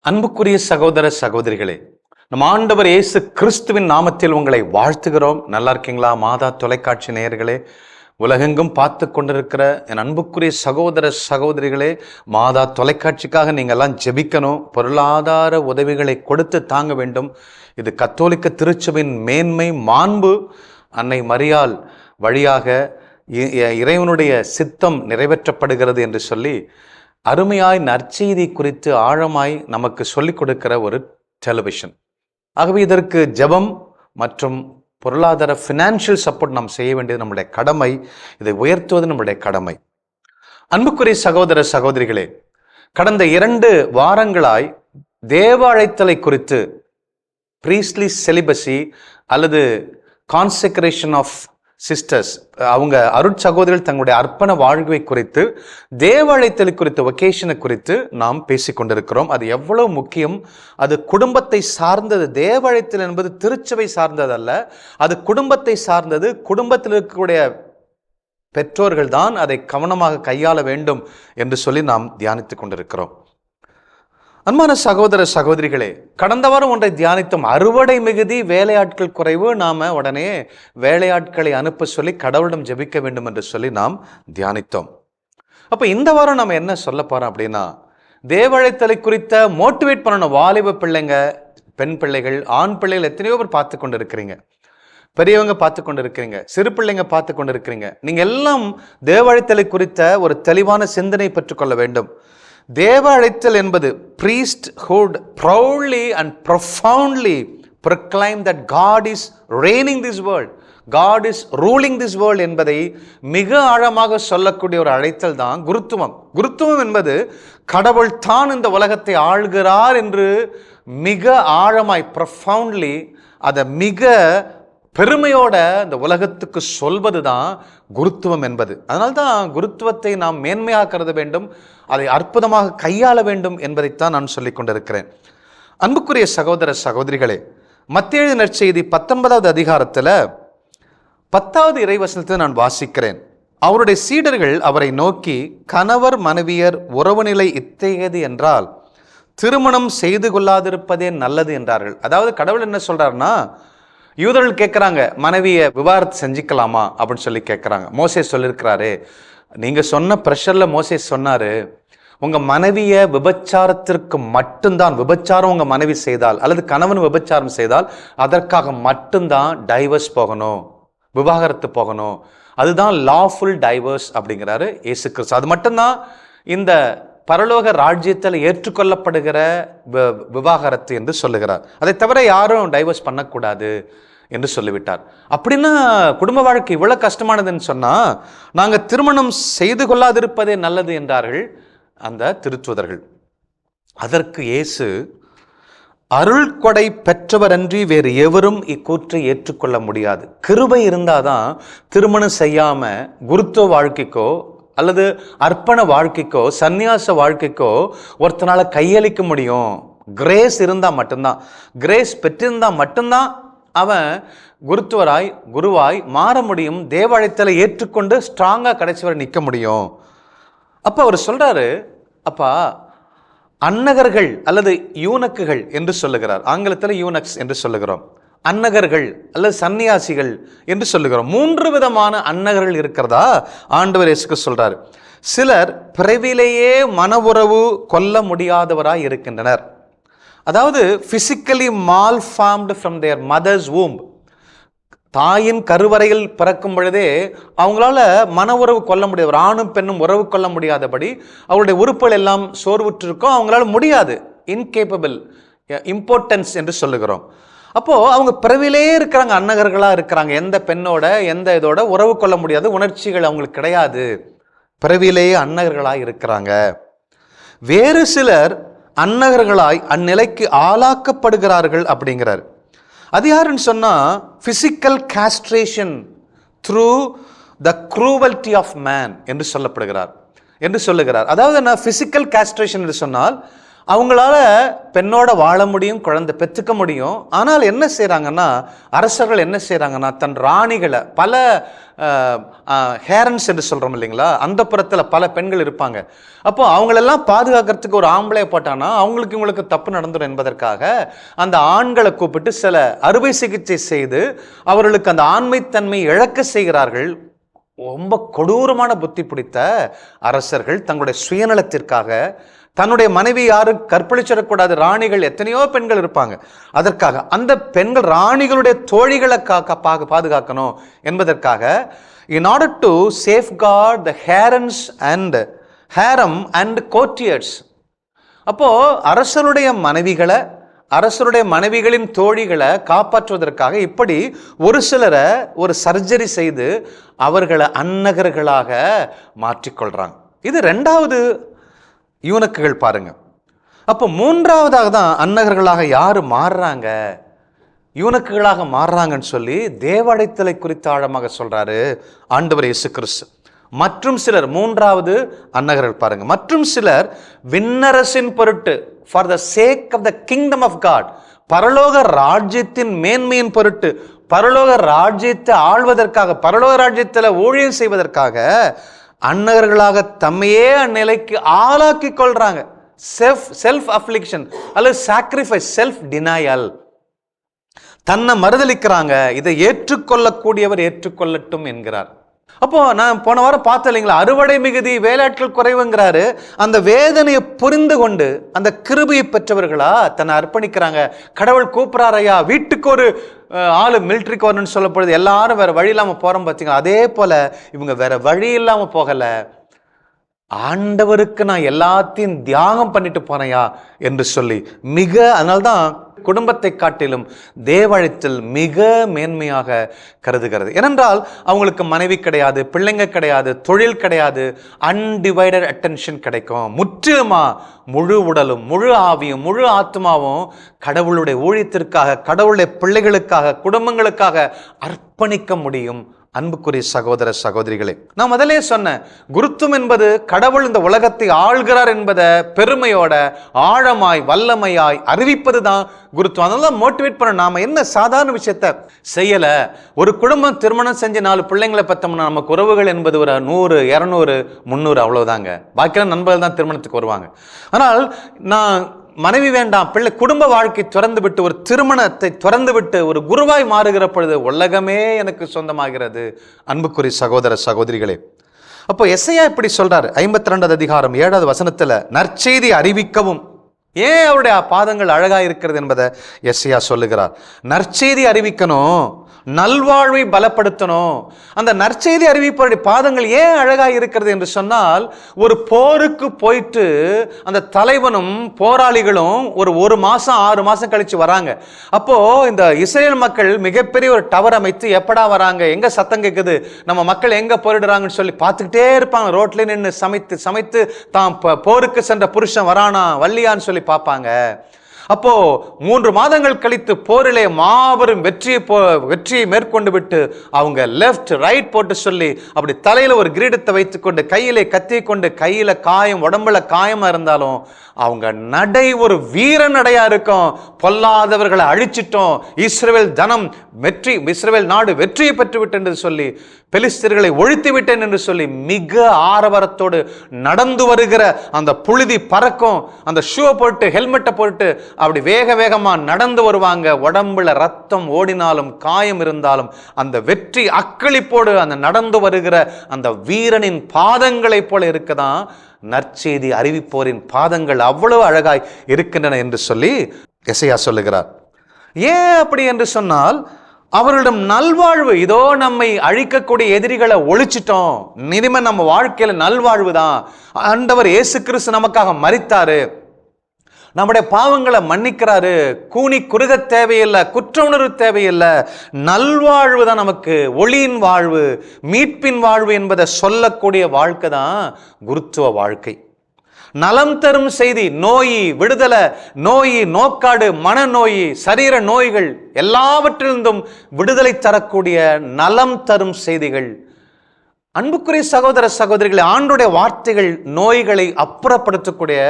அன்புக்குரிய சகோதர சகோதரிகளே, நம் ஆண்டவர் இயேசு கிறிஸ்துவின் நாமத்தில் உங்களை வாழ்த்துகிறோம். நல்லா இருக்கீங்களா? மாதா தொலைக்காட்சி நேயர்களே, உலகெங்கும் பார்த்து கொண்டிருக்கிற என் அன்புக்குரிய சகோதர சகோதரிகளே, மாதா தொலைக்காட்சிக்காக நீங்கள்லாம் ஜெபிக்கணும். பொருளாதார உதவிகளை கொடுத்து தாங்க வேண்டும். இது கத்தோலிக்க திருச்சபையின் மேன்மை, மாண்பு. அன்னை மரியாள் வழியாக இறைவனுடைய சித்தம் நிறைவேற்றப்படுகிறது என்று சொல்லி அருமையாய் நற்செய்தி குறித்து ஆழமாய் நமக்கு சொல்லிக் கொடுக்கிற ஒரு டெலிவிஷன். ஆகவே இதற்கு ஜெபம் மற்றும் பொருளாதார ஃபினான்ஷியல் சப்போர்ட் நாம் செய்ய வேண்டியது நம்முடைய கடமை. இதை உயர்த்துவது நம்முடைய கடமை. அன்புக்குரிய சகோதர சகோதரிகளே, கடந்த 2 வாரங்களாய் தேவ அழைத்தலை குறித்து, ப்ரீஸ்ட்லி செலிபசி அல்லது கான்செக்ரேஷன் ஆஃப் சிஸ்டர்ஸ், அவங்க அருட்சகோதரிகள் தங்களுடைய அர்ப்பண வாழ்வை குறித்து, தேவ அழைத்தலை குறித்து, வொகேஷனை குறித்து நாம் பேசிக்கொண்டிருக்கிறோம். அது எவ்வளவு முக்கியம். அது குடும்பத்தை சார்ந்தது. தேவ அழைத்தல் என்பது திருச்சபை சார்ந்ததல்ல, அது குடும்பத்தை சார்ந்தது. குடும்பத்தில் இருக்கக்கூடிய பெற்றோர்கள் தான் அதை கவனமாக கையாள வேண்டும் என்று சொல்லி நாம் தியானித்துக் கொண்டிருக்கிறோம். அன்பான சகோதர சகோதரிகளே, கடந்த வாரம் ஒன்றை தியானித்தோம். அறுவடை மிகுதி, வேலையாட்கள் குறைவு. நாம உடனே வேலையாட்களை அனுப்ப சொல்லி கடவுளிடம் ஜெபிக்க வேண்டும் என்று சொல்லி நாம் தியானித்தோம். அப்ப இந்த வாரம் நம்ம என்ன சொல்ல போறோம் அப்படின்னா, தேவழைத்தலை குறித்த மோட்டிவேட் பண்ணணும். வாலிப பிள்ளைங்க, பெண் பிள்ளைகள், ஆண் பிள்ளைகள் எத்தனையோ பேர் பார்த்து கொண்டு இருக்கிறீங்க. பெரியவங்க பார்த்து கொண்டு இருக்கிறீங்க, சிறு பிள்ளைங்க பார்த்து கொண்டு இருக்கிறீங்க. நீங்க எல்லாம் தேவழைத்தலை குறித்த ஒரு தெளிவான சிந்தனை பெற்றுக்கொள்ள வேண்டும். தேவ அழைத்தல் என்பது priesthood proudly and profoundly proclaim that God is reigning this world, God is ruling this world என்பதை மிக ஆழமாக சொல்லக்கூடிய ஒரு அழைத்தல் தான் குருத்துவம். குருத்துவம் என்பது கடவுள் தான் இந்த உலகத்தை ஆள்கிறார் என்று மிக ஆழமாய் profoundly, அதை மிக பெருமையோட இந்த உலகத்துக்கு சொல்வது தான் குருத்துவம் என்பது. அதனால்தான் குருத்துவத்தை நாம் மேன்மையாக கருத வேண்டும், அதை அற்புதமாக கையாள வேண்டும் என்பதைத்தான் நான் சொல்லிக் கொண்டிருக்கிறேன். அன்புக்குரிய சகோதர சகோதரிகளே, மத்தேயு நற்செய்தி 19வது அதிகாரத்தில் 10வது இறைவசனத்தை நான் வாசிக்கிறேன். அவருடைய சீடர்கள் அவரை நோக்கி, கணவர் மனைவியர் உறவு நிலை இத்தகையது என்றால் திருமணம் செய்து கொள்ளாதிருப்பதே நல்லது என்றார்கள். அதாவது கடவுள் என்ன சொல்றாருன்னா, யூதர்கள் கேட்குறாங்க, மனைவியை விவாகரத்து செஞ்சுக்கலாமா அப்படின்னு சொல்லி கேட்குறாங்க. மோசே சொல்லியிருக்கிறாரு, நீங்கள் சொன்ன ப்ரெஷரில் மோசே சொன்னார், உங்கள் மனைவியை விபச்சாரத்திற்கு மட்டும்தான், விபச்சாரம் உங்கள் மனைவி செய்தால் அல்லது கணவன் விபச்சாரம் செய்தால் அதற்காக மட்டும்தான் டைவர்ஸ் போகணும், விவாகரத்து போகணும். அதுதான் லாஃபுல் டைவர்ஸ் அப்படிங்கிறாரு இயேசு கிறிஸ்து. அது மட்டும்தான் இந்த பரலோக ராஜ்யத்தில் ஏற்றுக்கொள்ளப்படுகிற விவாகரத்து என்று சொல்லுகிறார். அதை தவிர யாரும் டைவர்ஸ் பண்ணக்கூடாது என்று சொல்லிவிட்டார். அப்படின்னா குடும்ப வாழ்க்கை இவ்வளவு கஷ்டமானதுன்னு சொன்னா, நாங்கள் திருமணம் செய்து கொள்ளாதிருப்பதே நல்லது என்றார்கள் அந்த திருத்துதர்கள். அதற்கு இயேசு, அருள் கொடை பெற்றவர் அன்றி வேறு எவரும் இக்கூற்றை ஏற்றுக்கொள்ள முடியாது. கிருபை இருந்தாதான் திருமணம் செய்யாம குருத்துவ வாழ்க்கைக்கோ அல்லது அர்ப்பண வாழ்க்கைக்கோ சந்நியாச வாழ்க்கைக்கோ ஒருத்தனால கையளிக்க முடியும். கிரேஸ் இருந்தால் மட்டும்தான், கிரேஸ் பெற்றிருந்தா மட்டும்தான் அவன் குருவாய் மாற முடியும். தேவ அழைத்தலை ஏற்றுக்கொண்டு ஸ்ட்ராங்காக கடைசி வரை நிற்க முடியும். அப்போ அவர் சொல்றாரு, அப்பா அன்னகர்கள் அல்லது யூனக்குகள் என்று சொல்லுகிறார். ஆங்கிலத்தில் யூனக்ஸ் என்று சொல்லுகிறோம். அன்னகர்கள் அல்லது சன்னியாசிகள் என்று சொல்லுகிறோம். 3 விதமான அன்னகர்கள் இருக்கிறதா ஆண்டவர் இயேசு சொல்றாரு. சிலர் பிறவிலேயே மன உறவு கொள்ள முடியாதவராய் இருக்கின்றனர். அதாவது physically malformed from their mothers womb, தாயின் கருவறையில் பிறக்கும் பொழுதே அவங்களால மன உறவு கொள்ள முடியாது. ஒரு ஆணும் பெண்ணும் உறவு கொள்ள முடியாதபடி அவருடைய உறுப்புகள் எல்லாம் சோர்வுற்றிருக்கும், அவங்களால முடியாது. இன்கேப்பபிள், இம்பார்ட்டன்ஸ் என்று சொல்லுகிறோம். அப்போ அவங்க பிறவிலே இருக்கிறாங்க, அன்னகர்களா இருக்கிறாங்க. எந்த பெண்ணோட எந்த இதோட உறவு கொள்ள முடியாது, உணர்ச்சிகள் அவங்களுக்கு கிடையாது, பிறவிலேயே அன்னகர்களாய் இருக்கிறாங்க. வேறு சிலர் அன்னகர்களாய் அந்நிலைக்கு ஆளாக்கப்படுகிறார்கள் அப்படிங்கிறார். அது யாருன்னு சொன்னா, physical castration through the cruelty of man என்று சொல்லுகிறார். அதாவது என்ன பிசிக்கல் காஸ்ட்ரேஷன் என்று சொன்னால், அவங்களால பெண்ணோட வாழ முடியும், குழந்தை பெற்றுக்க முடியும். ஆனால் என்ன செய்கிறாங்கன்னா, அரசர்கள் என்ன செய்கிறாங்கன்னா, தன் ராணிகளை பல ஹேரன்ஸ் என்று சொல்கிறோம் இல்லைங்களா, அந்த புறத்தில் பல பெண்கள் இருப்பாங்க. அப்போ அவங்களெல்லாம் பாதுகாக்கிறதுக்கு ஒரு ஆம்பளை போட்டானா அவங்களுக்கு இவங்களுக்கு தப்பு நடந்துடும் என்பதற்காக அந்த ஆண்களை கூப்பிட்டு சில அறுவை சிகிச்சை செய்து அவர்களுக்கு அந்த ஆண்மைத்தன்மை இழக்க செய்கிறார்கள். ரொம்ப கொடூரமான புத்தி பிடித்த அரசர்கள் தங்களுடைய சுயநலத்திற்காக, தன்னுடைய மனைவி யாரும் கற்பழிச்சிடக்கூடாது, ராணிகள் எத்தனையோ பெண்கள் இருப்பாங்க, அதற்காக அந்த பெண்கள் ராணிகளுடைய தோழிகளை பாதுகாக்கணும் என்பதற்காக, in order to safeguard the harems and harem and courtiers. அப்போ அரசருடைய மனைவிகளை, அரசருடைய மனைவிகளின் தோழிகளை காப்பாற்றுவதற்காக இப்படி ஒரு சிலரை ஒரு சர்ஜரி செய்து அவர்களை அன்னகர்களாக மாற்றிக்கொள்றாங்க. இது ரெண்டாவது யூனக்குகள் பாருங்க. அப்போ மூன்றாவதாக தான் அன்னகர்களாக யாரு மாறுறாங்க, யூனக்குகளாக மாறுறாங்கன்னு சொல்லி தேவடைத்தலை குறித்து ஆழமாக சொல்றாரு ஆண்டவர் இயேசு கிறிஸ்து. மற்றும் சிலர், மூன்றாவது அன்னகர்கள் பாருங்க, மற்றும் சிலர் விண்ணரசின் பொருட்டு, for the sake of the kingdom of God, பரலோக ராஜ்யத்தின் மேன்மையின் பொருட்டு, பரலோக ராஜ்யத்தை ஆள்வதற்காக, பரலோக ராஜ்யத்தில் ஊழியம் செய்வதற்காக அன்னகர்களாக தம்மையே அந்நிலைக்கு ஆளாக்கி கொள்றாங்க. செல்ஃப் அஃப்ளிக்ஷன் அல்லது சாக்ரிஃபைஸ், செல்ஃப் டினாயல், தன்னை மறுதளிக்கிறாங்க. இதை ஏற்றுக்கொள்ளக்கூடியவர் ஏற்றுக்கொள்ளட்டும் என்கிறார். அப்போ நான் போன வாரம் பார்த்தேன் இல்லைங்களா, அறுவடை மிகுதி வேலையாட்கள் குறைவுங்கிறாரு. அந்த வேதனையை புரிந்து கொண்டு அந்த கிருபையை பெற்றவர்களா தன்னை அர்ப்பணிக்கிறாங்க. கடவுள் கூப்பிட்றாரையா, வீட்டுக்கு ஒரு ஆளு மிலிட்ரிக்கு வரணும்னு சொல்லப்படுது, எல்லாரும் வேற வழி இல்லாமல் போறோம் பார்த்தீங்களா, அதே போல இவங்க வேற வழி இல்லாமல் போகல, ஆண்டவருக்கு நான் எல்லாத்தையும் தியாகம் பண்ணிட்டு போனையா என்று சொல்லி மிக, அதனால்தான் குடும்பத்தை காட்டிலும் தேவழைத்தல் மிக மேன்மையாக கருதுகிறது. ஏனென்றால் அவங்களுக்கு மனைவி கிடையாது, பிள்ளைங்க கிடையாது, தொழில் கிடையாது, அன்டிவைடட் அட்டென்ஷன் கிடைக்கும். முற்றிலுமா முழு உடலும் முழு ஆவியும் முழு ஆத்மாவும் கடவுளுடைய ஊழியத்திற்காக, கடவுளுடைய பிள்ளைகளுக்காக, குடும்பங்களுக்காக அர்ப்பணிக்க முடியும். அன்புக்குரிய சகோதர சகோதரிகளே, நான் முதலே சொன்னேன், குருத்துவம் என்பது கடவுள் இந்த உலகத்தை ஆள்கிறார் என்பதை பெருமையோட ஆழமாய் வல்லமையாய் அறிவிப்பது தான் குருத்துவம். அதெல்லாம் மோட்டிவேட் பண்ண. நாம என்ன சாதாரண விஷயத்த செய்யல. ஒரு குடும்பம் திருமணம் செஞ்சு 4 பிள்ளைங்களை பெற்றோம்னா நமக்கு உறவுகள் என்பது ஒரு 100, 200, 300 அவ்வளவுதாங்க. பாக்கியான நண்பர்கள் தான் திருமணத்துக்கு வருவாங்க. ஆனால் நான் மனைவி வேண்டாம், பிள்ளை, குடும்ப வாழ்க்கை திறந்து விட்டு, ஒரு திருமணத்தை திறந்து விட்டு ஒரு குருவாய் மாறுகிற பொழுது உலகமே எனக்கு சொந்தமாகிறது. அன்புக்குரிய சகோதர சகோதரிகளே, அப்போ எசையா இப்படி சொல்றாரு, 52வது அதிகாரம் 7வது வசனத்துல, நற்செய்தி அறிவிக்கவும். ஏன் அவருடைய பாதங்கள் அழகா இருக்கிறது என்பதை எசையா சொல்லுகிறார். நற்செய்தி அறிவிக்கணும், நல்வாழ்வை பலப்படுத்தணும். அந்த நற்செய்தி அறிவிப்பவருடைய பாதங்கள் ஏன் அழகா இருக்கிறது என்று சொன்னால், ஒரு போருக்கு போயிட்டு அந்த தலைவனும் போராளிகளும் ஒரு மாசம் 6 மாசம் கழிச்சு வராங்க. அப்போ இந்த இஸ்ரேல் மக்கள் மிகப்பெரிய ஒரு டவர் அமைத்து, எப்படா வராங்க, எங்க சத்தம் கேட்குது, நம்ம மக்கள் எங்க போரிடுறாங்கன்னு சொல்லி பார்த்துக்கிட்டே இருப்பாங்க. ரோட்ல நின்று சமைத்து சமைத்து தான் போருக்கு சென்ற புருஷன் வரானா வள்ளியான்னு சொல்லி பார்ப்பாங்க. அப்போ 3 மாதங்கள் கழித்து போரிலே மாபெரும் வெற்றியை மேற்கொண்டு விட்டு அவங்க லெஃப்ட் ரைட் போட்டு சொல்லி அப்படி தலையில ஒரு கிரீடத்தை வைத்துக்கொண்டு கையிலே கத்தி கொண்டு, கையில காயம், உடம்புல காயமா இருந்தாலும் அவங்க நடை ஒரு வீர நடையா இருக்கும். பொல்லாதவர்களை அழிச்சிட்டோம், இஸ்ரவேல் ஜனம் வெற்றி, இஸ்ரவேல் நாடு வெற்றியை பெற்று விட்டேன் என்று சொல்லி, பெலிஸ்தர்களை ஒழித்து விட்டேன் என்று சொல்லி மிக ஆரவாரத்தோடு நடந்து வருகிற அந்த புழுதி பறக்கும். அந்த ஷூவை போட்டு ஹெல்மெட்டை போட்டு அப்படி வேக வேகமா நடந்து வருவாங்க. உடம்புல ரத்தம் ஓடினாலும் காயம் இருந்தாலும் அந்த வெற்றி அக்களிப்போடு அந்த நடந்து வருகிற அந்த வீரனின் பாதங்களை போல இருக்குதான் நற்செய்தி அறிவிப்போரின் பாதங்கள். அவ்வளவு அழகாய் இருக்கின்றன என்று சொல்லி எசையா சொல்லுகிறார். ஏன் அப்படி என்று சொன்னால், அவர்களிடம் நல்வாழ்வு. இதோ நம்மை அழிக்கக்கூடிய எதிரிகளை ஒழிச்சிட்டோம், இனிமே நம்ம வாழ்க்கையில நல்வாழ்வு தான். ஆண்டவர் இயேசு கிறிஸ்து நமக்காக மரித்தாரு, நம்முடைய பாவங்களை மன்னிக்கிறாரு, கூனி குறுக தேவையில்லை, குற்ற உணர்வு தேவையில்லை, நல்வாழ்வு தான் நமக்கு, ஒளியின் வாழ்வு, மீட்பின் வாழ்வு என்பதை சொல்லக்கூடிய வாழ்க்கை தான் குருத்துவ வாழ்க்கை. நலம் தரும் செய்தி, நோய் விடுதலை, நோய் நோக்காடு, மனநோய், சரீர நோய்கள் எல்லாவற்றிலிருந்தும் விடுதலை தரக்கூடிய நலம் தரும் செய்திகள். அன்புக்குரிய சகோதர சகோதரிகளை, ஆண்டுடைய வார்த்தைகள் நோய்களை அப்புறப்படுத்தக்கூடிய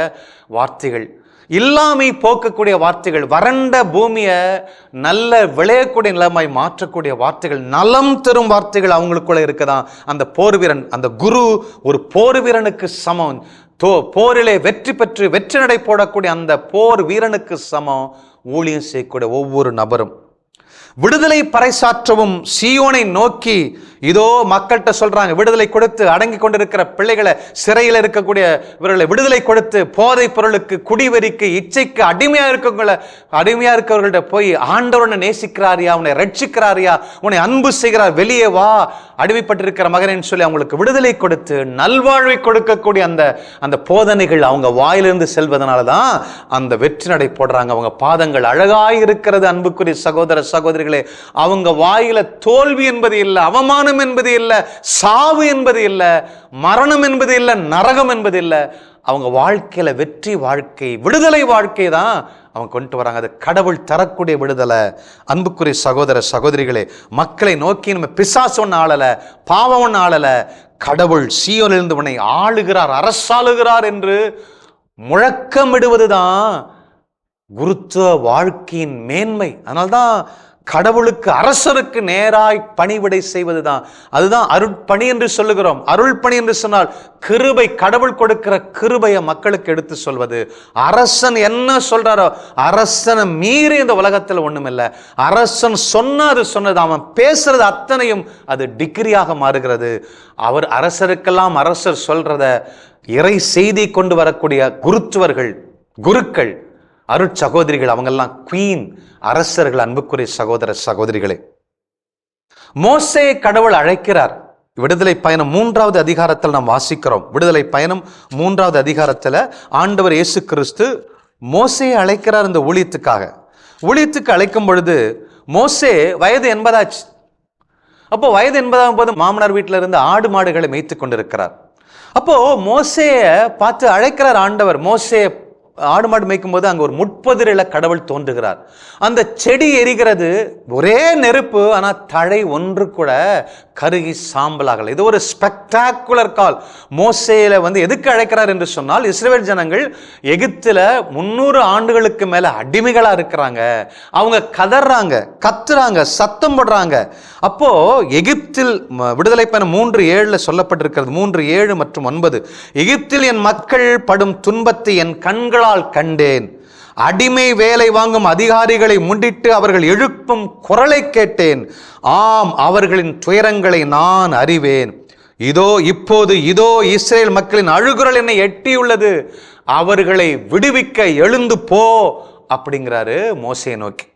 வார்த்தைகள். இல்லாமை போக்கக்கூடிய வார்த்தைகள், வறண்ட பூமியை நல்ல விளையக்கூடிய நிலமாய் மாற்றக்கூடிய வார்த்தைகள், நலம் தரும் வார்த்தைகள் அவங்களுக்குள்ள இருக்குதான். அந்த போர் வீரன், அந்த குரு ஒரு போர் வீரனுக்கு சமம். போரிலே வெற்றி பெற்று வெற்றி நடை போடக்கூடிய அந்த போர் வீரனுக்கு சமம் ஊழியம் செய்யக்கூடிய ஒவ்வொரு நபரும். விடுதலை பறைசாற்றவும் சீயோனை நோக்கி இதோ மக்கள்கிட்ட சொல்றாங்க, விடுதலை கொடுத்து அடங்கி கொண்டிருக்கிற பிள்ளைகளை, சிறையில் இருக்கக்கூடிய இவர்களை விடுதலை கொடுத்து, போதை பொருளுக்கு, குடிவெறிக்கு, இச்சைக்கு அடிமையா இருக்கவர்கள்ட்ட போய் ஆண்டவனை நேசிக்கிறாரியா, உன்னை ரட்சிக்கிறாரியா, உன்னை அன்பு செய்கிறார், வெளியே வா அடிமைப்பட்டிருக்கிற மகனேன்னு சொல்லி அவங்களுக்கு விடுதலை கொடுத்து நல்வாழ்வை கொடுக்கக்கூடிய அந்த போதனைகள் அவங்க வாயிலிருந்து செல்வதனால தான் அந்த வெற்றி நடை போடுறாங்க. அவங்க பாதங்கள் அழகாய் இருக்கிறது. அன்புக்குரிய சகோதர சகோதரிகளே, அவங்க வாயில தோல்வி என்பது இல்லை, அவமானம் என்பது இல்லை, சாவு என்பது இல்லை, மரணம் என்பது இல்லை, நரகம் என்பது இல்லை. அவங்க வாழ்க்கையில வெற்றி வாழ்க்கை, விடுதலை வாழ்க்கை தான் அவங்க கொண்டு வராங்க. அது கடவுள் தரக்கூடிய விடுதலை. அன்புக்குரிய சகோதர சகோதரிகளே, மக்களை நோக்கி நம்ம பிசாசு ஒன்று ஆளல, பாவம் ஒன்று ஆளல, கடவுள் சீயோனிலிருந்து உன்னை ஆளுகிறார், அரசாளுகிறார் என்று முழக்கமிடுவதுதான் குருத்துவ வாழ்க்கையின் மேன்மை. அதனால்தான் கடவுளுக்கு, அரசருக்கு நேராய் பணிவிடை செய்வதுதான், அதுதான் அருட்பணி என்று சொல்லுகிறோம். அருள் பணி என்று சொன்னால் கிருபை, கடவுள் கொடுக்கிற கிருபையை மக்களுக்கு எடுத்து சொல்வது. அரசன் என்ன சொல்றாரோ, அரசனை மீறி இந்த உலகத்தில் ஒண்ணுமில்லை. அரசன் சொன்னா அது சொன்னது, அவன் பேசுறது அத்தனையும் அது டிகிரியாக மாறுகிறது. அவர் அரசருக்கெல்லாம் அரசர் சொல்றத இறை செய்தி கொண்டு வரக்கூடிய குருத்துவர்கள், குருக்கள், அருட்சகோதரிகள், அவங்கெல்லாம் குவீன், அரசர்கள். அன்புக்குரிய சகோதர சகோதரிகளே, மோசே கடவுள் அழைக்கிறார். விடுதலை பயணம் 3வது அதிகாரத்தில் நாம் வாசிக்கிறோம். விடுதலை பயணம் 3வது அதிகாரத்தில் ஆண்டவர் இயேசு கிறிஸ்து மோசேயை அழைக்கிறார் இந்த ஊழியத்துக்காக. ஊழியத்துக்கு அழைக்கும் பொழுது மோசே வயது 80 ஆச்சு. அப்போ வயது 80 போது மாமனார் வீட்டில இருந்து ஆடு மாடுகளை மேய்த்து கொண்டிருக்கிறார். அப்போ மோசேயை பார்த்து அழைக்கிறார் ஆண்டவர். மோசே ஆடு மாடு மேய்க்கும் போது அங்க ஒரு முட்பதிரில கடவுள் தோன்றுகிறார். அந்த செடி எரிகிறது, ஒரே நெருப்பு, ஆனா தழை ஒன்று கூட கருகி சாம்பலாகல. இது ஒரு ஸ்பெக்டாகுலர் கால். மோசேயில எதுக்கு அழைக்கிறார் என்று சொன்னால், இஸ்ரவேல் ஜனங்கள் எகிப்துல 300 ஆண்டுகளுக்கு மேல அடிமைகளா இருக்கிறாங்க. அவங்க கதறாங்க, கத்துறாங்க, சத்தம் போடுறாங்க. அப்போ எகிப்தில் விடுதலை பயணம் 3:7 சொல்லப்பட்டிருக்கிறது. 3:7 மற்றும் 9, எகிப்தில் என் மக்கள் படும் துன்பத்தை என் கண்களால் கண்டேன். அடிமை வேலை வாங்கும் அதிகாரிகளை முன்னிட்டு அவர்கள் எழுப்பும் குரலை கேட்டேன். ஆம், அவர்களின் துயரங்களை நான் அறிவேன். இப்போது இஸ்ரேல் மக்களின் அழுகுரல் என்னை எட்டியுள்ளது. அவர்களை விடுவிக்க எழுந்து போ அப்படிங்கிறாரு மோசேயை நோக்கி.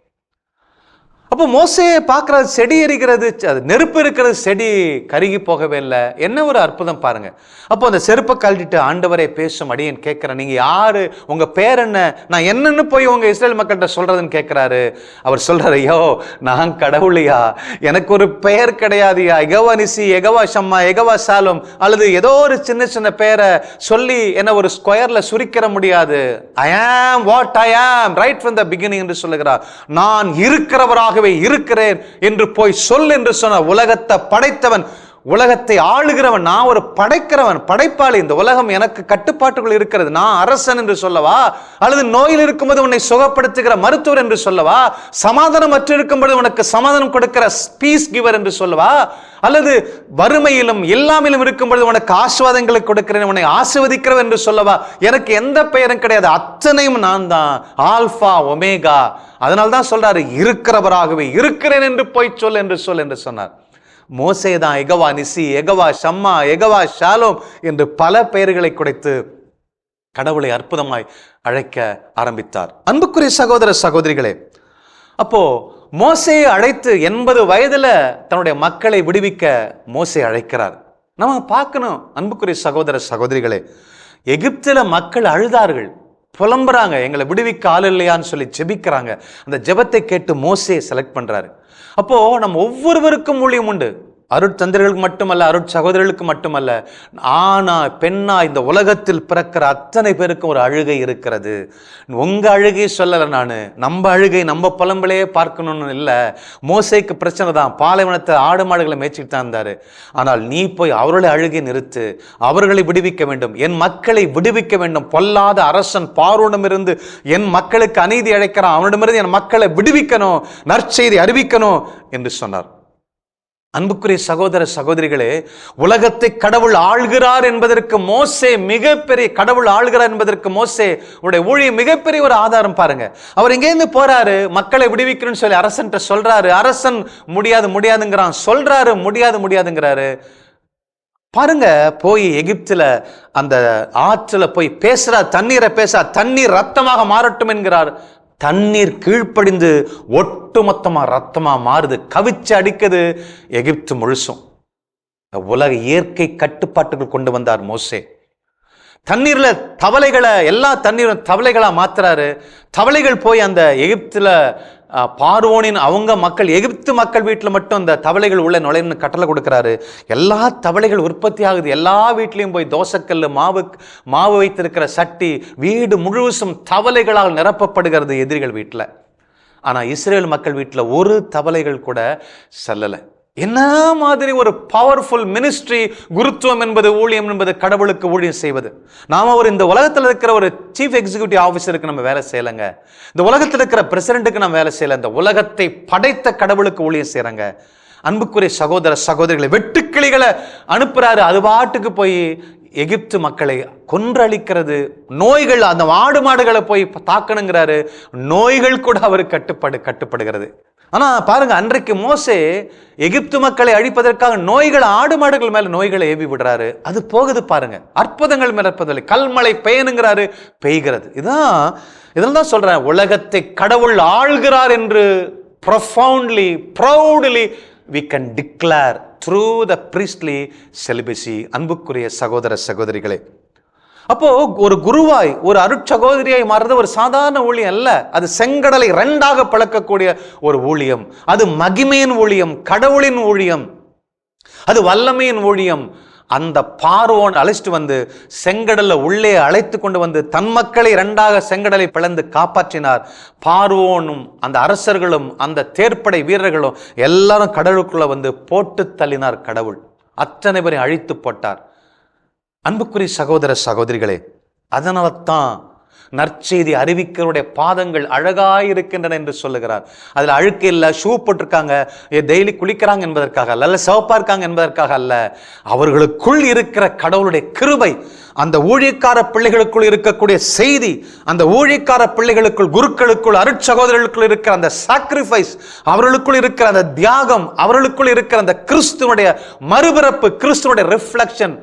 அப்போ மோசேயை பார்க்கறது, செடி எரிகிறது, நெருப்பு இருக்கிறது, செடி கருகி போகவே இல்லை. என்ன ஒரு அற்புதம் பாருங்க. அப்போ அந்த செருப்பை கழட்டிட்டு ஆண்டவரை பேசும் அடியேன் கேட்கிறேன், நீங்க யாரு, உங்க பேர் என்ன, நான் என்னன்னு போய் உங்க இஸ்ரேல் மக்கள்கிட்ட சொல்றதுன்னு கேட்கிறாரு. அவர் சொல்றாரு, ஐயோ நான் கடவுளையா, எனக்கு ஒரு பெயர் கிடையாதுயா, எகவா நிசி, எகவா ஷம்மா, எகவா சாலும், அல்லது ஏதோ ஒரு சின்ன சின்ன பெயரை சொல்லி என்ன ஒரு ஸ்கொயர்ல சுருக்கிற முடியாது. ஐ ஆம் வாட் ஐ ஆம் ரைட் ஃப்ரம் தி பிகினிங் என்று சொல்லுகிறார். நான் இருக்கிறவராக இருக்கிறேன் என்று போய் சொல் என்று சொன்ன உலகத்தை படைத்தவன், உலகத்தை ஆளுகிறவன், நான் ஒரு படைக்கிறவன், படைப்பாளி. இந்த உலகம் எனக்கு கட்டுப்பாட்டுக்குள் இருக்கிறது, நான் அரசன் என்று சொல்லவா? அல்லது நோயில் இருக்கும்போது உன்னை சுகப்படுத்துகிற மருத்துவர் என்று சொல்லவா? சமாதானம் அற்று இருக்கும்போது உனக்கு சமாதானம் கொடுக்கிற பீஸ் கிவர் என்று சொல்லவா? அல்லது வறுமையிலும் இல்லாமலும் இருக்கும்பொழுது உனக்கு ஆசீர்வாதங்களை கொடுக்கிறேன், உன்னை ஆசீர்வதிக்கிறவன் என்று சொல்லவா? எனக்கு எந்த பெயரும் கிடையாது, அத்தனையும் நான் தான், ஆல்பா ஒமேகா. அதனால்தான் சொல்றாரு, இருக்கிறவராகவே இருக்கிறேன் என்று போய் சொல் என்று சொன்னார். மோசே தான் எகவா நிசி, எகவா ஷம்மா, எகவா ஷாலோம் என்று பல பெயர்களை குடைத்து கடவுளை அற்புதமாய் அழைக்க ஆரம்பித்தார். அன்புக்குரிய சகோதர சகோதரிகளே, அப்போ மோசேயை அழைத்து 80 வயதுல தன்னுடைய மக்களை விடுவிக்க மோசே அழைக்கிறார். நம்ம பார்க்கணும் அன்புக்குரிய சகோதர சகோதரிகளே, எகிப்துல மக்கள் அழுதார்கள், புலம்புறாங்க, எங்களை விடுவிக்க ஆள் இல்லையான்னு சொல்லி ஜெபிக்கிறாங்க. அந்த ஜெபத்தை கேட்டு மோசே செலக்ட் பண்றாரு. அப்போ நம்ம ஒவ்வொருவருக்கும் ஊழியம் உண்டு. அருட்தந்திரர்களுக்கு மட்டுமல்ல, அருட்சகோதரர்களுக்கு மட்டுமல்ல, ஆனா பெண்ணா இந்த உலகத்தில் பிறக்கிற அத்தனை பேருக்கும் ஒரு அழுகை இருக்கிறது. உங்க அழுகை சொல்லலை நான், நம்ம அழுகை நம்ம புலம்பலையே பார்க்கணும்னு இல்லை. மோசேக்கு பிரச்சனை தான், பாலைவனத்தை ஆடு மாடுகளை மேய்ச்சிட்டு தான் இருந்தாரு. ஆனால் நீ போய் அவர்களை அழுகை நிறுத்து, அவர்களை விடுவிக்க வேண்டும், என் மக்களை விடுவிக்க வேண்டும். பொல்லாத அரசன் பார்வோனிடமிருந்து என் மக்களுக்கு அநீதி அழைக்கிறான், அவனிடமிருந்து என் மக்களை விடுவிக்கணும், நற்செய்தி அறிவிக்கணும் என்று சொன்னார். அன்புக்குரிய சகோதர சகோதரிகளே, உலகத்தை கடவுள் ஆள்கிறார் என்பதற்கு மோசே மிகப்பெரிய, கடவுள் ஆள்கிறார் என்பதற்கு மோசே உடைய ஊழியம் மிகப்பெரிய ஒரு ஆதாரம் பாருங்க. அவர் எங்கேருந்து போறாரு, மக்களை விடுவிக்கணும்னு சொல்லி அரசன் சொல்றாரு. அரசன் முடியாதுங்கிறான், சொல்றாரு முடியாதுங்கிறாரு. பாருங்க, போய் எகிப்துல அந்த ஆற்றுல போய் பேசுறார், தண்ணீரை பேசுறார், தண்ணீர் ரத்தமாக மாறட்டும் என்கிறார். தண்ணீர் கீழ்ப்படிந்து ஒட்டுமொத்தமா ரத்தமா மாறுது, கவிச்சு அடிக்குது எகிப்து முழுசும். உலக இயற்கை கட்டுப்பாட்டுகள் கொண்டு வந்தார் மோசே. தண்ணீர்ல தவளைகளை, எல்லா தண்ணீரும் தவளைகளா மாத்துறாரு. தவளைகள் போய் அந்த எகிப்துல பார்வோனின் அவங்க மக்கள், எகிப்து மக்கள் வீட்டில் மட்டும் அந்த தவளைகள் உள்ள நுழைன்னு கட்டளை கொடுக்கிறாரு. எல்லா தவளைகள் உற்பத்தி ஆகுது. எல்லா வீட்லையும் போய் தோசைக்கல், மாவு வைத்திருக்கிற சட்டி, வீடு முழுசும் தவளைகளால் நிரப்பப்படுகிறது எதிரிகள் வீட்டில். ஆனால் இஸ்ரேல் மக்கள் வீட்டில் ஒரு தவளைகள் கூட செல்லலை. என்ன மாதிரி ஒரு பவர்ஃபுல் மினிஸ்ட்ரி, குருத்துவம் என்பது, ஊழியம் என்பது, கடவுளுக்கு ஊழியம் செய்வது. நாம இந்த உலகத்தில் இருக்கிற ஒரு சீஃப் எக்ஸிக்யூட்டிவ் ஆஃபீஸருக்கு நம்ம வேலை செய்யலைங்க, இந்த உலகத்தில் இருக்கிற பிரசிடென்ட்டுக்கு நம்ம வேலை செய்யலை, இந்த உலகத்தை படைத்த கடவுளுக்கு ஊழியம் செய்யறாங்க. அன்புக்குரிய சகோதர சகோதரிகளை, வெட்டுக்கிளிகளை அனுப்புறாரு, அது பாட்டுக்கு போய் எகிப்து மக்களை கொன்றளிக்கிறது. நோய்கள், அந்த ஆடு மாடுகளை போய் தாக்கணுங்கிறாரு, நோய்கள் கூட அவருக்கு கட்டுப்படுகிறது. ஆனா பாருங்க, அன்றைக்கு மோசே எகிப்து மக்களை அழிப்பதற்காக நோய்கள், ஆடு மாடுகள் மேல நோய்களை ஏவி விடுறாரு. அது போகுது பாருங்க, அற்புதங்கள் மேற்பதில்லை, கல்மழை பெய்யணுங்கிறாரு, பெய்கிறது. இதெல்லாம் தான் சொல்றேன், உலகத்தை கடவுள் ஆள்கிறார் என்று profoundly, proudly we can declare through the priestly celibacy. அன்புக்குரிய சகோதர சகோதரிகளே, அப்போ ஒரு குருவாய், ஒரு அருட்சகோதரியாய் மாறுறது ஒரு சாதாரண ஊழியம் அல்ல. அது செங்கடலை ரெண்டாக பழக்கக்கூடிய ஒரு ஊழியம். அது மகிமையின் ஊழியம், கடவுளின் ஊழியம், அது வல்லமையின் ஊழியம். அந்த பார்வோன் அழைச்சிட்டு வந்து செங்கடல்ல உள்ளே அழைத்து கொண்டு வந்து தன் மக்களை இரண்டாக செங்கடலை பிளந்து காப்பாற்றினார். பார்வோனும் அந்த அரசர்களும் அந்த தேர்ப்படை வீரர்களும் எல்லாரும் கடலுக்குள்ள வந்து போட்டு தள்ளினார். கடவுள் அத்தனை பேரை அழித்து போட்டார். அன்புக்குரிய சகோதர சகோதரிகளே, அதனால தான் நற்செய்தி அறிவிக்கிறவருடைய பாதங்கள் அழகாயிருக்கின்றன என்று சொல்லுகிறார். அதில் அழுக்கு இல்லை, ஷூ போட்டிருக்காங்க, டெய்லி குளிக்கிறாங்க என்பதற்காக அல்ல, சிவப்பா இருக்காங்க என்பதற்காக அல்ல. அவர்களுக்குள் இருக்கிற கடவுளுடைய கிருபை, அந்த ஊழியக்கார பிள்ளைகளுக்குள் இருக்கக்கூடிய செய்தி, அந்த ஊழியக்கார பிள்ளைகளுக்குள், குருக்களுக்குள், அருட்சகோதரர்களுக்குள் இருக்கிற அந்த சாக்ரிஃபைஸ், அவர்களுக்குள் இருக்கிற அந்த தியாகம், அவர்களுக்குள் இருக்கிற அந்த கிறிஸ்துவனுடைய மறுபிறப்பு, கிறிஸ்துவனுடைய ரிஃப்ளெக்ஷன்,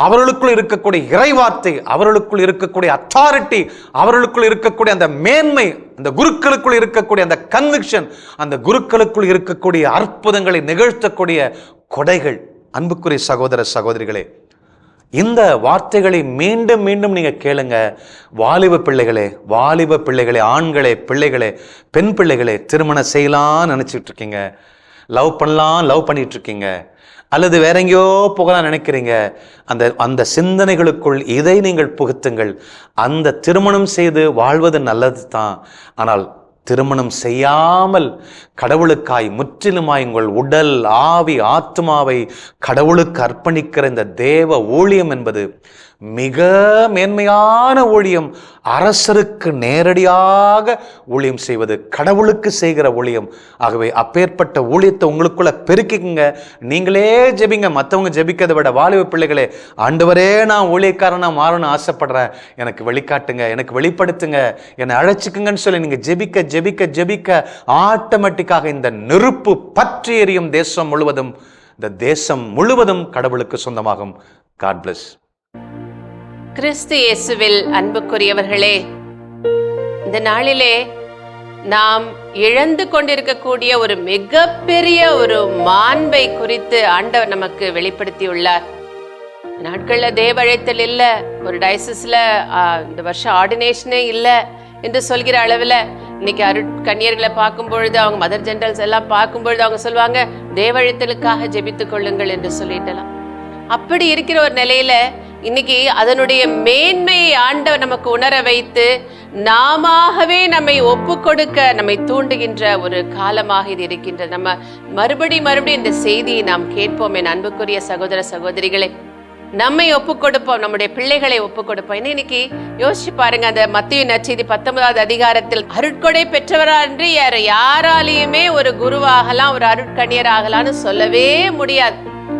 அவர்களுக்குள் இருக்கக்கூடிய இறைவார்த்தை, அவர்களுக்குள் இருக்கக்கூடிய அத்தாரிட்டி, அவர்களுக்குள் இருக்கக்கூடிய அந்த மேன்மை, அந்த குருக்களுக்குள் இருக்கக்கூடிய அந்த கன்விக்ஷன், அந்த குருக்களுக்குள் இருக்கக்கூடிய அற்புதங்களை நிகழ்த்தக்கூடிய கொடைகள். அன்புக்குரிய சகோதர சகோதரிகளே, இந்த வார்த்தைகளை மீண்டும் மீண்டும் நீங்க கேளுங்க. வாலிப பிள்ளைகளே, ஆண்களே, பிள்ளைகளே, பெண் பிள்ளைகளே, திருமணம் செய்யலாம் நினைச்சிட்டு இருக்கீங்க, லவ் பண்ணிட்டு இருக்கீங்க, அல்லது வேற எங்கேயோ போகலாம் நினைக்கிறீங்க. அந்த சிந்தனைகளுக்குள் இதை நீங்கள் புகுத்துங்கள். அந்த திருமணம் செய்து வாழ்வது நல்லது தான். ஆனால் திருமணம் செய்யாமல் கடவுளுக்காய் முற்றிலுமாய் உங்கள் உடல், ஆவி, ஆத்மாவை கடவுளுக்கு அர்ப்பணிக்கிற இந்த தேவ ஊழியம் என்பது மிக மேன்மையான ஊழியம். அரசருக்கு நேரடியாக ஊழியம் செய்வது, கடவுளுக்கு செய்கிற ஊழியம். ஆகவே அப்பேற்பட்ட ஊழியத்தை உங்களுக்குள்ள பெருக்கிக்குங்க. நீங்களே ஜெபிங்க, மற்றவங்க ஜெபிக்கிறதை விட. வாலிப பிள்ளைகளே, ஆண்டவரே நான் ஊழியக்காரனா மாறணும்னு ஆசைப்படுறேன், எனக்கு வெளிக்காட்டுங்க, எனக்கு வெளிப்படுத்துங்க, என்னை அழைச்சிக்குங்கன்னு சொல்லி நீங்க ஜெபிக்க ஜெபிக்க ஜெபிக்க ஆட்டோமேட்டிக்காக இந்த நெருப்பு பற்றி எரியும். தேசம் முழுவதும், இந்த தேசம் முழுவதும் கடவுளுக்கு சொந்தமாகும். God plus. கிறிஸ்து இயேசுவில் அன்புக்குரியவர்களே, இந்த நாளிலே நாம் இழந்து கொண்டிருக்கக்கூடிய ஒரு மிகப்பெரிய ஒரு மாண்பை குறித்து ஆண்டவர் நமக்கு வெளிப்படுத்தியுள்ளார். நாட்கள்ல தேவ அழைத்தல் இல்லை, ஒரு டயசிஸ்ல இந்த வருஷம் ஆர்டினேஷனே இல்லை, என்று சொல்கிற அளவுல இன்னைக்கு அருட்கன்னியர்களை பார்க்கும் பொழுது, அவங்க மதர் ஜெனரல்ஸ் எல்லாம் பார்க்கும் பொழுது அவங்க சொல்லுவாங்க, தேவழித்தலுக்காக ஜெபித்துக் கொள்ளுங்கள் என்று சொல்லிட்டலாம். அப்படி இருக்கிற ஒரு நிலையில இன்னைக்கு அதனுடைய மேன்மையை ஆண்டவர் நமக்கு உணர வைத்து நாமவே நம்மை ஒப்பு கொடுக்க நம்மை தூண்டுகின்ற ஒரு காலமாக இது இருக்கின்ற. நம்ம மறுபடியும் இந்த செய்தியை நாம் கேட்போம். என் அன்புக்குரிய சகோதர சகோதரிகளே, நம்மை ஒப்பு கொடுப்போம், நம்முடைய பிள்ளைகளை ஒப்பு கொடுப்போம். இன்னைக்கு யோசிச்சு பாருங்க, அந்த மத்தேயு நற்செய்தி 19வது அதிகாரத்தில் அருட்கொடை பெற்றவரான்றி யாராலையுமே ஒரு குருவாகலாம், ஒரு அருட்கன்னியர் ஆகலாம்னு சொல்லவே முடியாது.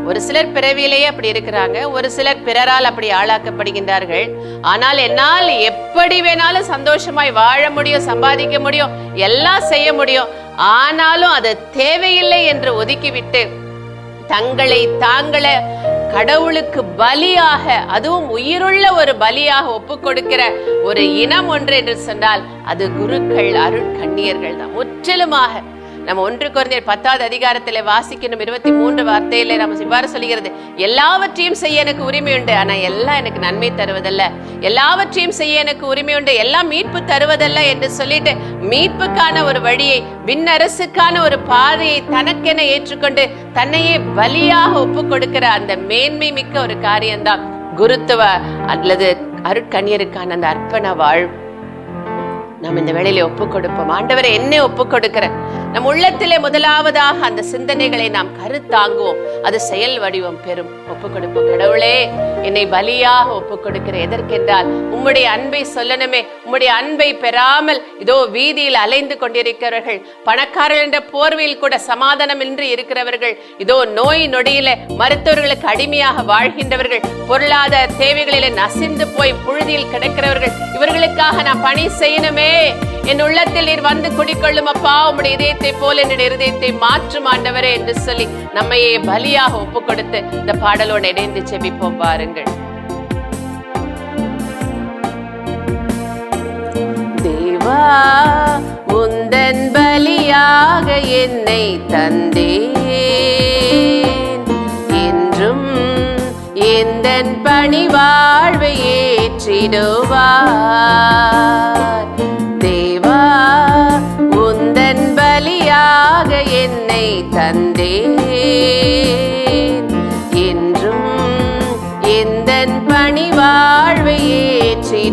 ஒரு சிலர் பிறவியிலேயே அப்படி இருக்கிறாங்க, ஒரு சிலர் பிறரால் அப்படி ஆளாக்கப்படுகின்றார்கள். ஆனால் என்னால் எப்படி வேணாலும் சந்தோஷமாய் வாழ முடியும், சம்பாதிக்க முடியும், எல்லாம் செய்ய முடியும், ஆனாலும் அது தேவையில்லை என்று ஒதுக்கிவிட்டு தங்களை தாங்களே கடவுளுக்கு பலியாக, அதுவும் உயிருள்ள ஒரு பலியாக ஒப்பு கொடுக்கிற ஒரு இனம் ஒன்று என்று சொன்னால் அது குருக்கள், அருட்கன்னியர்கள் தான். முற்றிலுமாக நம்ம 1 கொரிந்தியர் 10வது அதிகாரத்திலே வாசிக்கணும் 23 வார்த்தையிலே நம்ம இவ்வாறு சொல்கிறது, எல்லாவற்றையும் செய்ய எனக்கு உரிமை உண்டு, ஆனா எல்லாம் எனக்கு நன்மை தருவதல்ல. எல்லாவற்றையும் செய்ய எனக்கு உரிமை உண்டு, எல்லாம் மீட்பு தருவதல்ல என்று சொல்லிட்டு மீட்புக்கான ஒரு வழியை, விண்ணரசுக்கான ஒரு பாதையை தனக்கென ஏற்றுக்கொண்டு தன்னையே பலியாக ஒப்பு கொடுக்கிற அந்த மேன்மை மிக்க ஒரு காரியம்தான் குருத்துவ அல்லது அருட்கன்னியருக்கான அந்த அர்ப்பண வாழ்வு. நாம் இந்த வேளையில ஒப்பு கொடுப்போம். ஆண்டவரை என்னை ஒப்பு கொடுக்கிறேன். நம் உள்ளத்திலே முதலாவதாக அந்த சிந்தனைகளை நாம் கருத்தாங்குவோம், அது செயல் வடிவம் பெறும். ஒப்பு கொடுப்போம். கடவுளே, என்னை பலியாக ஒப்பு கொடுக்கிறேன். எதற்கென்றால் உம்முடைய அன்பை சொல்லணுமே. உம்முடைய அன்பை பெறாமல் இதோ வீதியில் அலைந்து கொண்டிருக்கிறவர்கள், பணக்காரர்கள் என்ற போர்வையில் கூட சமாதானம் இன்றி இருக்கிறவர்கள், இதோ நோய் நொடியில மருத்துவர்களுக்கு அடிமையாக வாழ்கின்றவர்கள், பொருளாதார தேவைகளிலே நசிந்து போய் புழுதியில் கிடக்கிறவர்கள், இவர்களுக்காக நான் பணி செய்யணுமே. என் உள்ளத்தில் நீர் வந்து குடிக்கொள்ளும் அப்பா, உம்முடைய இதயத்தை போல என்னுடைய இருதயத்தை மாற்றும் ஆண்டவரே என்று சொல்லி நம்மையே பலியாக ஒப்பு கொடுத்து இந்த பாடலோடு இணைந்து செபிப்போம். பாருங்கள். தேவா, உந்தன் பலியாக என்னை தந்தேன், என்றும் எந்தன் பணி வாழ்வை ஏற்றிடுவார். தேவா, உந்தன் பலியாக என்னை தந்தேன், என்றும் எந்தன் பணி வாழ்வை ஏற்றிடுவாய்.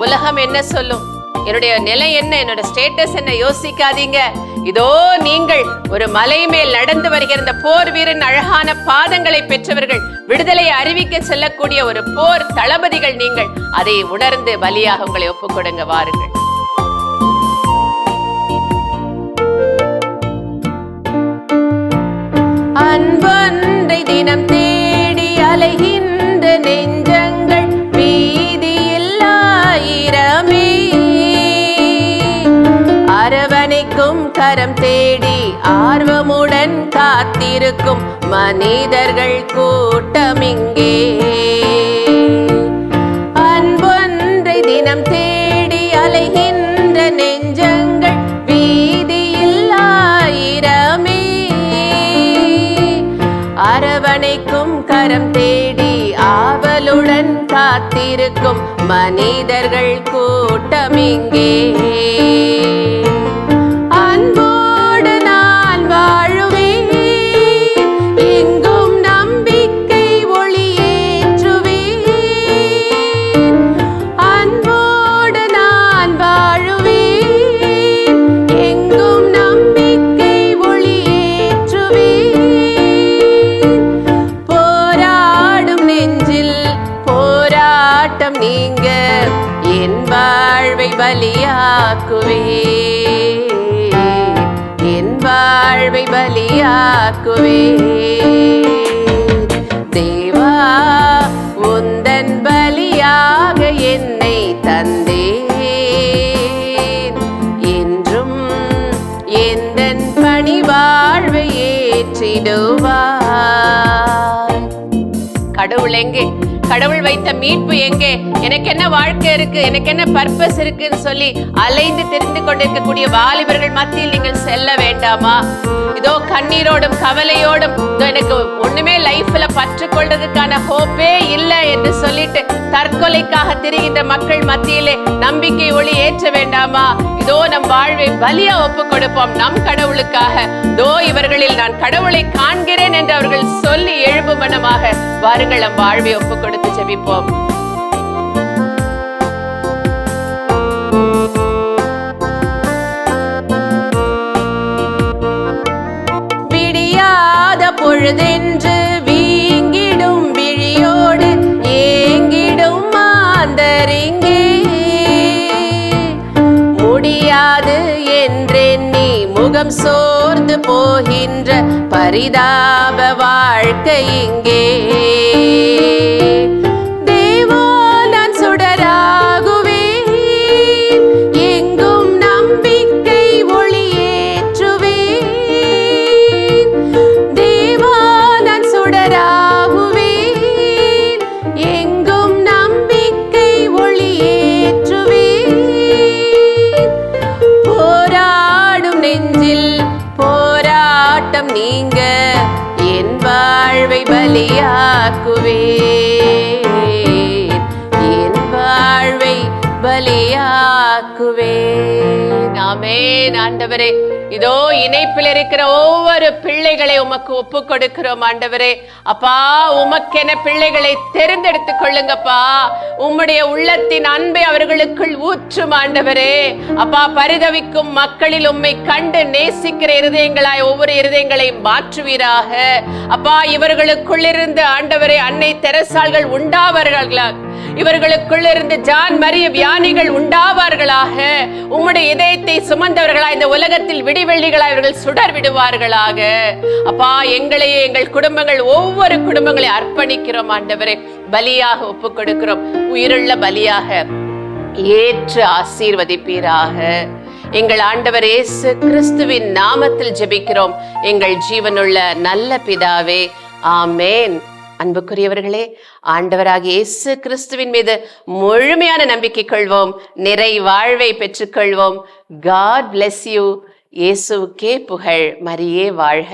உலகம் என்ன சொல்லும், என்னுடைய நிலை என்ன, என்னோட ஸ்டேட்டஸ் என்ன யோசிக்காதீங்க. இதோ நீங்கள் ஒரு மலை மேல் நடந்து வருகிற இந்த போர் வீரன் அழகான பாதங்களை பெற்றவர்கள், விடுதலை அறிவிக்க செல்லக்கூடிய ஒரு போர் தளபதிகள் நீங்கள். அதை உணர்ந்து பலியாக உங்களை ஒப்புக்கொடுங்க. வாருங்கள். அன்பொன்றை தினம் தேடி அலைகின்ற நெஞ்சங்கள் வீதியில் ஆயிரமே, அரவணைக்கும் கரம் தேடி ஆர்வமுடன் காத்திருக்கும் மனிதர்கள் கூட்டமிங்கே. அன்பொன்றை தினம் தேடி அலைகின்ற நெஞ்சங்கள் வீதியில் ஆயிரமே, அரவணைக்கும் கரம் தேடி ஆவலுடன் காத்திருக்கும் மனிதர்கள் கூட்டமிங்கே. அன்போடு நான் வாழுவேன், எங்கும் நம்பிக்கை ஒளியேற்றுவேன். அன்போடு நான் வாழுவேன், எங்கும் நம்பிக்கை ஒளியேற்றுவேன். போராடும் நெஞ்சில் போராட்டம் நீங்க என் வாழ்வை பலியாக்குவேன், என் வாழ்வை பலியாக்குவேன். தேவா, உந்தன் பலியாக என்னை தந்தேன், என்றும் எந்தன் பணி வாழ்வை ஏற்றிடுவாய். கடவுள் எங்கே? கடவுள் வைத்த மீட்பு எங்கே? எனக்கு என்ன வாழ்க்கை இருக்கு, எனக்கு என்ன பர்பஸ் இருக்குன்னு சொல்லி அலைந்து தெரிந்து கொண்டிருக்கக்கூடிய வாலிபர்கள் மத்தியில் நீங்கள் செல்ல வேண்டாமா? இதோ கண்ணீரோடும் கவலையோடும் இதோ எனக்கு ஒண்ணுமே லைஃப்ல பற்றுக்கொள்றதுக்கான ஹோப்பே இல்லை என்று சொல்லிட்டு தற்கொலைக்காக திரிகின்ற மக்கள் மத்தியிலே நம்பிக்கை ஒளி ஏற்ற வேண்டாமா? இதோ நம் வாழ்வை பலியா ஒப்பு கொடுப்போம் நம் கடவுளுக்காக. இதோ இவர்களில் நான் கடவுளை காண்கிறேன் என்று அவர்கள் சொல்லி எழும்பும் மனமாக வாருங்கள் நம் வாழ்வை ஒப்பு கொடுத்து ஜெபிப்போம். பொழுதென்று வீங்கிடும் விழியோடு ஏங்கிடும் மாந்தரிங்கே முடியாது என்றெண்ணி முகம் சோர்ந்து போகின்ற பரிதாப வாழ்க்கை இங்கே. தேவா நான் சுடராகுவேன், எங்கும் நம்பிக்கை ஒளியேற்றுவேன். எங்கும் நம்பிக்கை ஒளியேற்றுவேன். போராடும் நெஞ்சில் போராட்டம் நீங்க என் வாழ்வை பலியாக்குவேன், என் வாழ்வை பலியாக்குவேன். ஆமென். ஆண்டவரே, இதோ இணைப்பில் இருக்கிற ஒவ்வொரு பிள்ளைகளை உமக்கு ஒப்பு கொடுக்கிறோம் ஆண்டவரே. அப்பா, உமக்கென பிள்ளைகளை தெரிந்தெடுத்துக் கொள்ளுங்கப்பா. உம்முடைய உள்ளத்தின் அன்பை அவர்களுக்குள் ஊற்றும் ஆண்டவரே. அப்பா, பரிதவிக்கும் மக்களில் உம்மை கண்டு நேசிக்கிற இருதயங்களாய் ஒவ்வொரு இருதயங்களை மாற்றுவீராக. அப்பா, இவர்களுக்குள்ளிருந்து ஆண்டவரே அன்னை தெரசாள்கள் உண்டாவார்களாக, இவர்களுக்குள்ளிருந்து ஜான் மரிய வியானிகள் உண்டாவார்களாக. உம்முடைய இதயத்தை சுமந்தவர்களாய் இந்த உலகத்தில் விடிவெள்ளிகளாய் இவர்கள் சுடர் விடுவார்களாக. அப்பா, எங்களையே எங்கள் குடும்பங்கள் ஒவ்வொரு குடும்பங்களை அர்ப்பணிக்கிறோம் ஆண்டவரே. பலியாக ஒப்பு கொடுக்கிறோம். உயிருள்ள பலியாக ஏற்று ஆசீர்வதிப்பீராக. எங்கள் ஆண்டவர் இயேசு கிறிஸ்துவின் நாமத்தில் ஜெபிக்கிறோம் எங்கள் ஜீவனுள்ள நல்ல பிதாவே, ஆமேன். அன்புக்குரியவர்களே, ஆண்டவராகிய இயேசு கிறிஸ்துவின் மீது முழுமையான நம்பிக்கை கொள்வோம், நிறை வாழ்வை பெற்றுக்கொள்வோம். God bless you. இயேசுவுக்கே புகழ். மரியே வாழ்க.